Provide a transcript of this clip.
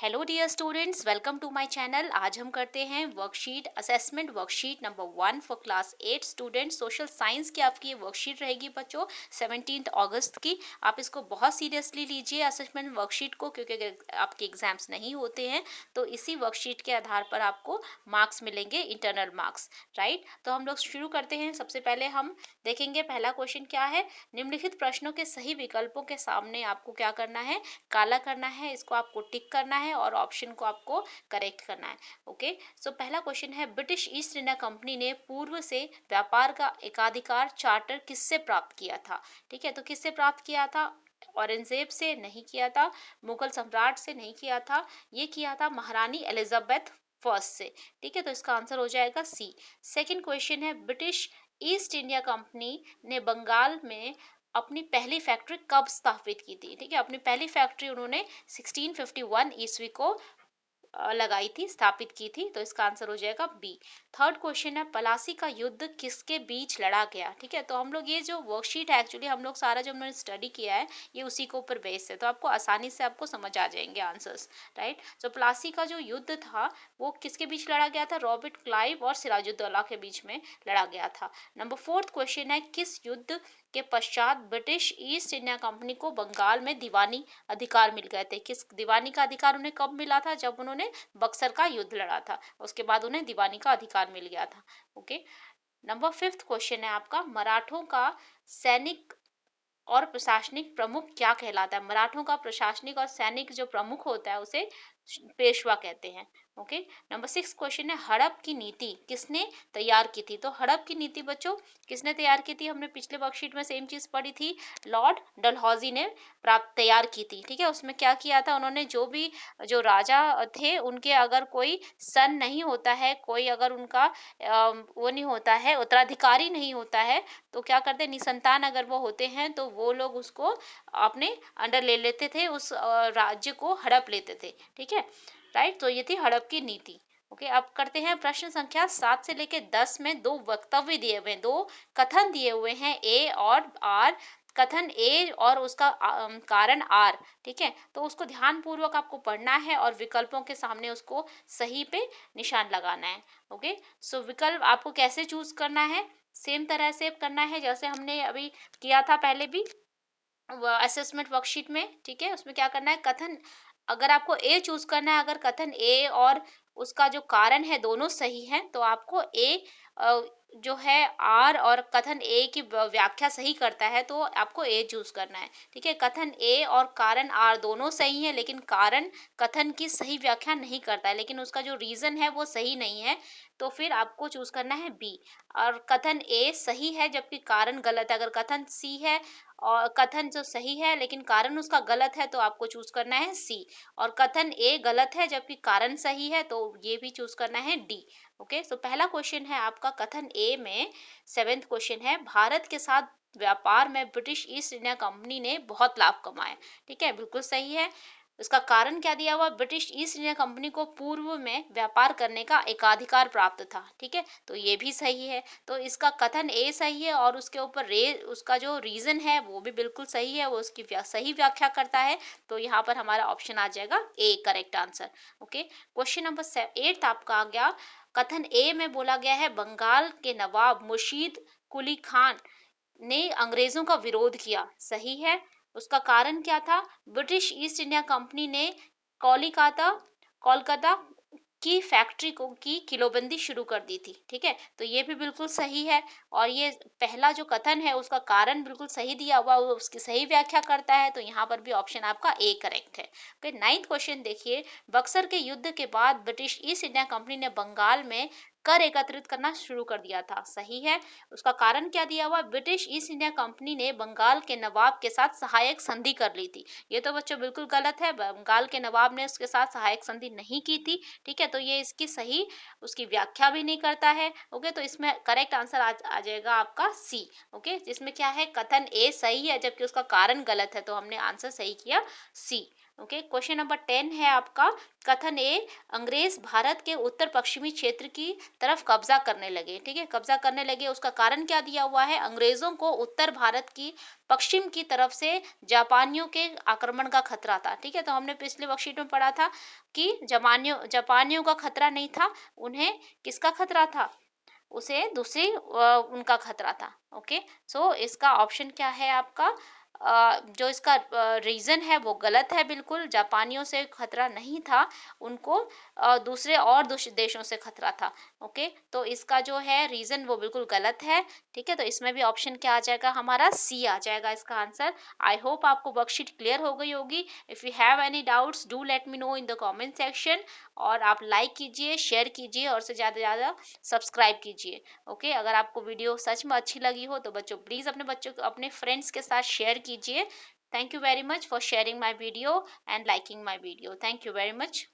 Hello dear students, welcome to my channel. आज हम करते हैं worksheet assessment worksheet number 1 for class 8 students. Social science की आपकी ये वर्कशीट रहेगी बच्चों 17 अगस्त की। आप इसको बहुत सीरियसली लीजिए असेसमेंट वर्कशीट को, क्योंकि अगर आपके एग्जाम्स नहीं होते हैं तो इसी वर्कशीट के आधार पर आपको मार्क्स मिलेंगे, इंटरनल मार्क्स। राइट, तो हम लोग शुरू करते हैं। सबसे पहले हम देखेंगे पहला क्वेश्चन क्या है। निम्नलिखित प्रश्नों के सही विकल्पों के सामने आपको क्या करना है, काला करना है, इसको आपको टिक करना है और ऑप्शन को आपको करेक्ट करना है। ओके, सो पहला क्वेश्चन है, ब्रिटिश ईस्ट इंडिया कंपनी ने पूर्व से व्यापार का एकाधिकार चार्टर किससे प्राप्त किया था। ठीक है, तो किससे प्राप्त किया था? औरंगजेब से नहीं किया था, मुगल सम्राट से नहीं किया था, ये किया था महारानी एलिजाबेथ फर्स्ट से। ठीक है, तो इसका आंसर हो जाएगा सी। सेकंड क्वेश्चन है, ब्रिटिश ईस्ट इंडिया कंपनी ने बंगाल में अपनी पहली फैक्ट्री कब स्थापित की थी। ठीक है, अपनी पहली फैक्ट्री उन्होंने 1651 ईस्वी को लगाई थी, स्थापित की थी, तो इसका आंसर हो जाएगा बी। थर्ड क्वेश्चन है, पलासी का युद्ध किसके बीच लड़ा गया। ठीक है, तो हम लोग ये जो वर्कशीट है एक्चुअली हम लोग सारा जो हमने स्टडी किया है ये उसी के ऊपर बेस है, तो आपको आसानी से आपको समझ आ जाएंगे आंसर्स। राइट, तो पलासी का जो युद्ध था वो किसके बीच लड़ा गया था? रॉबर्ट क्लाइव और सिराजुद्दौला के बीच में लड़ा गया था। नंबर फोर्थ क्वेश्चन है, किस युद्ध के पश्चात ब्रिटिश ईस्ट इंडिया कंपनी को बंगाल में दीवानी अधिकार मिल गए थे। किस दीवानी का अधिकार उन्हें कब मिला था? जब उन्होंने बक्सर का युद्ध लड़ा था, उसके बाद उन्हें दीवानी का अधिकार मिल गया था। ओके, नंबर फिफ्थ क्वेश्चन है आपका, मराठों का सैनिक और प्रशासनिक प्रमुख क्या कहलाता है। मराठों का प्रशासनिक और सैनिक जो प्रमुख होता है उसे पेशवा कहते हैं। ओके, नंबर सिक्स क्वेश्चन है, हड़प की नीति किसने तैयार की थी। तो हड़प की नीति बच्चों किसने तैयार की थी? हमने पिछले वर्कशीट में सेम चीज पढ़ी थी, लॉर्ड डलहौजी ने प्राप्त तैयार की थी। ठीक है, उसमें क्या किया था उन्होंने, जो राजा थे उनके अगर कोई सन नहीं होता है, कोई अगर उनका वो नहीं होता है, उत्तराधिकारी नहीं होता है, तो क्या करते, निसंतान अगर वो होते हैं तो वो लोग उसको अपने अंडर ले लेते थे, उस राज्य को हड़प लेते थे। ठीक है, राइट, तो ये थी हड़प की नीति। ओके, अब करते हैं प्रश्न संख्या 7 से लेके 10 में दो वक्तव्य दिए हुए हैं, दो कथन दिए हुए हैं, ए और आर। कथन ए और उसका कारण आर। ठीक है, तो उसको ध्यान पूर्वक आपको पढ़ना है और विकल्पों के सामने उसको सही पे निशान लगाना है। ओके, सो विकल्प आपको कैसे चूज करना है, सेम तरह से करना है जैसे हमने अभी किया था पहले भी असेसमेंट वर्कशीट में। ठीक है, उसमें क्या करना है, कथन अगर आपको ए चूज करना है, अगर कथन ए और उसका जो कारण है दोनों सही हैं तो आपको ए जो है आर और कथन ए की व्याख्या सही करता है तो आपको ए चूज करना है। ठीक है, कथन ए और कारण आर दोनों सही है लेकिन कारण कथन की सही व्याख्या नहीं करता है, लेकिन उसका जो रीजन है वो सही नहीं है, तो फिर आपको चूज करना है बी। और कथन ए सही है जबकि कारण गलत है। अगर कथन सी है और कथन जो सही है लेकिन कारण उसका गलत है तो आपको चूज करना है सी। और कथन ए गलत है जबकि कारण सही है तो ये भी चूज करना है डी। ओके, सो पहला क्वेश्चन है आपका कथन ए में, सेवेंथ क्वेश्चन है, भारत के साथ व्यापार में ब्रिटिश ईस्ट इंडिया कंपनी ने बहुत लाभ कमाया। ठीक है, बिल्कुल सही है। इसका कारण क्या दिया हुआ, ब्रिटिश ईस्ट इंडिया कंपनी को पूर्व में व्यापार करने का एकाधिकार प्राप्त था। ठीक है, तो ये भी सही है, तो इसका कथन ए सही है और उसके ऊपर रे उसका जो रीजन है वो भी बिल्कुल सही है, वो उसकी सही व्याख्या करता है, तो यहाँ पर हमारा ऑप्शन आ जाएगा a correct answer. Okay, question number 8 आपका आ गया, कथन ए में बोला गया है, बंगाल के नवाब मुर्शीद कुली खान ने अंग्रेजों का विरोध किया। सही है, उसका कारण क्या था? ब्रिटिश ईस्ट इंडिया कंपनी ने कोलकाता कोलकाता की फैक्ट्री को की किलोबंदी शुरू कर दी थी। ठीक है, तो ये भी बिल्कुल सही है। और ये पहला जो कथन है उसका कारण बिल्कुल सही दिया हुआ, वो उसकी सही व्याख्या करता है, तो यहाँ पर भी ऑप्शन आपका ए करेक्ट है। ओके, नाइन्थ क्वेश्चन देखिए, बक्सर के युद्ध के बाद ब्रिटिश ईस्ट इंडिया कंपनी ने बंगाल में कर एकत्रित करना शुरू कर दिया था। सही है, उसका कारण क्या दिया हुआ, ब्रिटिश ईस्ट इंडिया कंपनी ने बंगाल के नवाब के साथ सहायक संधि कर ली थी। ये तो बच्चों बिल्कुल गलत है, बंगाल के नवाब ने उसके साथ सहायक संधि नहीं की थी। ठीक है, तो ये इसकी सही उसकी व्याख्या भी नहीं करता है। ओके, तो इसमें करेक्ट आंसर आ जाएगा आपका सी। ओके, जिसमें क्या है, कथन ए सही है जबकि उसका कारण गलत है, तो हमने आंसर सही किया सी। ओके, क्वेश्चन नंबर 10 है आपका। कथन ए, अंग्रेज भारत के उत्तर पश्चिमी क्षेत्र की तरफ कब्जा करने लगे। ठीक है, कब्जा करने लगे, उसका कारण क्या दिया हुआ है? अंग्रेजों को उत्तर भारत की पश्चिम की तरफ से जापानियों के आक्रमण का खतरा था। ठीक है, तो हमने पिछले वर्कशीट में पढ़ा था कि जापानियों का खतरा नहीं था, उन्हें किसका खतरा था? उसे दूसरी उनका खतरा था। ओके, सो इसका ऑप्शन क्या है आपका? जो इसका रीजन है वो गलत है बिल्कुल। जापानियों से खतरा नहीं था, उनको दूसरे और देशों से खतरा था। ओके, तो इसका जो है रीजन वो बिल्कुल गलत है। ठीक है, तो इसमें भी ऑप्शन क्या आ जाएगा? हमारा सी आ जाएगा इसका आंसर। आई होप आपको वर्कशीट क्लियर हो गई होगी। If you have any doubts do let me know in the comment section. और आप लाइक कीजिए, शेयर कीजिए और से ज़्यादा से ज़्यादा सब्सक्राइब कीजिए। ओके, अगर आपको वीडियो सच में अच्छी लगी हो तो बच्चों प्लीज़ अपने बच्चों को, अपने फ्रेंड्स के साथ शेयर कीजिए। Thank you very much for sharing my video and liking my video. Thank you very much.